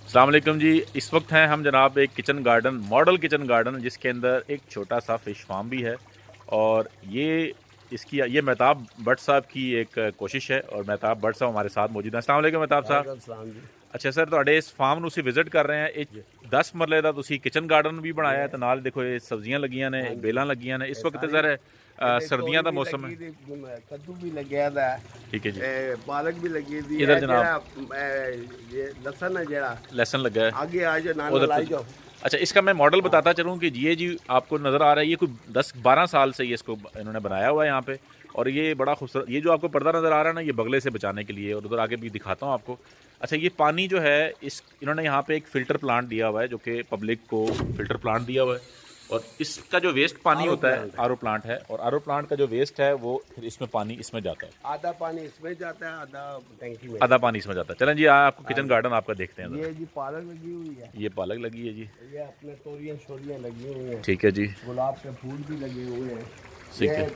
अस्सलाम वालेकुम जी। इस वक्त हैं हम जनाब एक kitchen garden, model kitchen garden, जिसके अंदर एक छोटा सा फ़िश फार्म भी है। और ये महताब भट्ट साहब की एक कोशिश है और महताब भट्ट साहब हमारे साथ मौजूद हैं। अस्सलाम वालेकुम महताब साहब। जी। अच्छा सर, तुहाडे इस फार्म ਨੂੰ ਅਸੀਂ ਵਿਜ਼ਿਟ ਕਰ ਰਹੇ ਹਾਂ। जी। 10 ਮਰਲੇ ਦਾ ਤੁਸੀਂ ਕਿਚਨ ਗਾਰਡਨ ਵੀ ਬਣਾਇਆ ਹੈ ਤੇ ਨਾਲ ਦੇਖੋ ਇਹ ਸਬਜ਼ੀਆਂ ਲੱਗੀਆਂ ਨੇ, हाँ जी। बेलां ਲੱਗੀਆਂ ਨੇ। ਇਸ ये वक्त सारी सर सर्दियां तोरी ਦਾ भी मौसम है। लगी थी, कद्दू भी लग्या था, ठीक है जी। पालक भी लगी थी। इधर जनाब ये लसन है जरा लहसन लगा है आगे आ जाओ, नाना उधर लाई तो। जाओ। अच्छा, इसका मैं मॉडल हाँ बताता चलूँ कि ये जी आपको नज़र आ रहा है, ये कोई 10-12 साल से ये इसको इन्होंने बनाया हुआ है यहाँ पे। और ये बड़ा खूबसूरत, ये जो आपको पर्दा नज़र आ रहा है ना, ये बगले से बचाने के लिए। और उधर आगे भी दिखाता हूँ आपको। अच्छा, ये पानी जो है इन्होंने यहाँ पे एक फ़िल्टर प्लांट दिया हुआ है, जो कि पब्लिक को फ़िल्टर प्लांट दिया हुआ है। और इसका जो वेस्ट पानी होता है, आरओ प्लांट है, और आरओ प्लांट का जो वेस्ट है वो फिर इसमें पानी इसमें जाता है। आधा पानी इसमें जाता है, आधा टैंकी में। आधा पानी इसमें जाता है। चलें जी, आपको किचन गार्डन आपका देखते हैं। ये जी पालक लगी हुई है, ये पालक लगी है जी। ये अपने तोरियां शोरियां लगी हुई हैं। ठीक है जी। गुलाब के फूल भी लगे हुए हैं। ठीक ये है।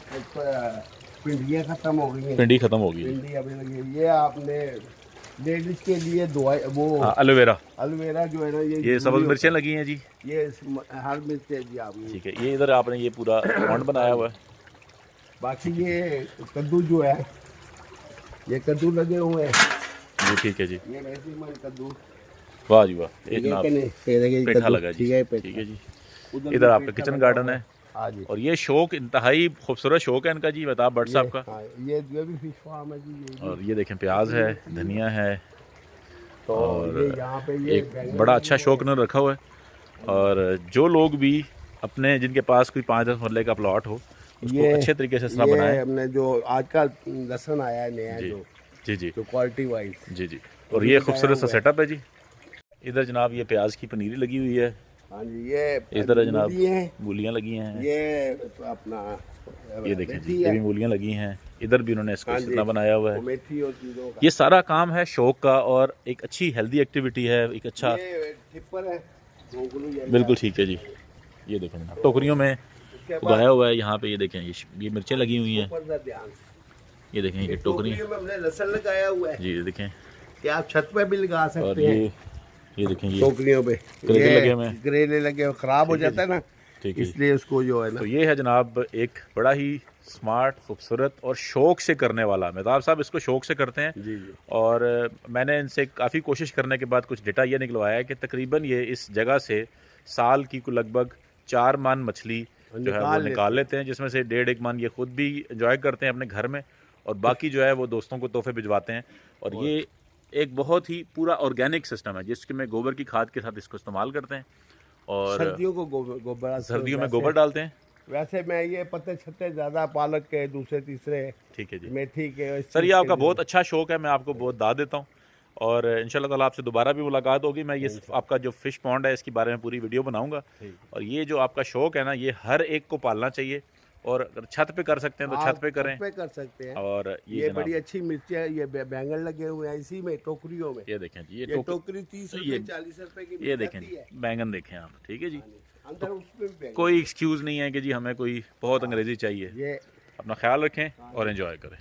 भिंडियाँ खत्म हो गई हैं, भिंडी खत्म हो गई। भिंडी अभी लगी हुई है। ये आपने लेडीज के लिए दवाई वो एलोवेरा एलोवेरा जो है ना, ये सब्ज़ मिर्चें लगी हैं जी। ये हर मिर्च है जी आपने। ठीक है, ये इधर आपने ये पूरा पॉन्ड बनाया हुआ है। बाकी ये कद्दू जो है, ये कद्दू लगे हुए हैं जी। ठीक है जी। ये वैसे मन कद्दू। वाह जी वाह, ये ये जनाब कने पेठा लगा जी। ठीक है ठीक है जी। उधर इधर भी आपका पेठा किचन लगा गार्डन हुआ है। हाँ जी। और ये शौक, इंतहाई खूबसूरत शौक है इनका जी, महताब भट्ट साहब का। हाँ, ये भी फिश फार्म है जी, ये भी। और ये देखें, प्याज है, धनिया है, तो और ये यहाँ पे ये एक बड़ा अच्छा शौक इन्होंने रखा हुआ है। और जो लोग भी अपने, जिनके पास कोई 5-10 मरले का प्लॉट हो, उसको अच्छे तरीके से इस तरह बनाए। हमने जो आज का लहसन आया है नया, जी जो जी जी जो क्वालिटी वाइज। जी जी। और ये खूबसूरत सा सेटअप है जी। इधर जनाब ये प्याज की पनीरी लगी हुई है। हाँ जी। ये इस तरह जनाब मूली मूलियाँ लगी हैं। ये अपना ये देखें जी, मेथी ये है। भी मूलियाँ लगी हैं। इधर भी उन्होंने इसको हाँ इस जी, तरह बनाया हुआ है। वो मेथी और चीज़ों का। ये सारा काम है शौक का, और एक अच्छी हेल्दी एक्टिविटी है, एक अच्छा। ये टिप्पर है, बिल्कुल ठीक है जी। ये देखें जनाब, टोकरियों में उगाया हुआ है यहाँ पे। ये देखें, ये मिर्चें लगी हुई हैं। ये देखें, ये टोकरी में हमने लहसुन लगाया हुआ है जी। देखें, कि आप छत पे भी लगा और सकते हैं। ये देखें, ये टोकरियों पे करेले लगे हुए हैं। करेले लगे हुए, खराब हो जाता है ना, ठीक है। इसलिए उसको जो है ना। तो ये है जनाब एक बड़ा ही स्मार्ट, खूबसूरत और शौक से करने वाला। महताब साहब इसको शौक से करते हैं। जी जी। और मैंने इनसे काफ़ी कोशिश करने के बाद कुछ डेटा ये निकलवाया है कि तकरीबन ये इस जगह से साल की को लगभग 4 मन मछली जो है वो निकाल लेते हैं, जिसमें से 1.5-1 मन ये खुद भी इंजॉय करते हैं अपने घर में, और बाकी जो है वो दोस्तों को तोहफे भिजवाते हैं। और ये एक बहुत ही पूरा ऑर्गेनिक सिस्टम है, जिसके में गोबर की खाद के साथ इसको इस्तेमाल करते हैं। और सर्दियों को गोबर, सर्दियों में गोबर डालते हैं। वैसे मैं ये पत्ते छत्ते ज़्यादा पालक के, दूसरे तीसरे, ठीक है जी। मेथी के। सर, ये आपका बहुत अच्छा शौक है, मैं आपको बहुत दाद देता हूँ। और इंशाल्लाह ताला आपसे दोबारा भी मुलाकात होगी। मैं ये आपका जो फ़िश पॉन्ड है, इसके बारे में पूरी वीडियो बनाऊंगा। और ये जो आपका शौक है ना, ये हर एक को पालना चाहिए। और अगर छत पे कर सकते हैं तो छत पे करें। छत पे कर सकते हैं। और ये बड़ी अच्छी मिर्ची है, ये बैंगन लगे हुए हैं इसी में, टोकरियों में। ये देखें जी, ये टोकरी 30 रुपए 40 रुपए की। ये देखें जी, बैंगन देखें आप। ठीक है जी। अंदर उसमें कोई एक्सक्यूज़ नहीं है कि जी हमें कोई बहुत अंग्रेज़ी चाहिए। ये अपना ख्याल रखें और एंजॉय करें।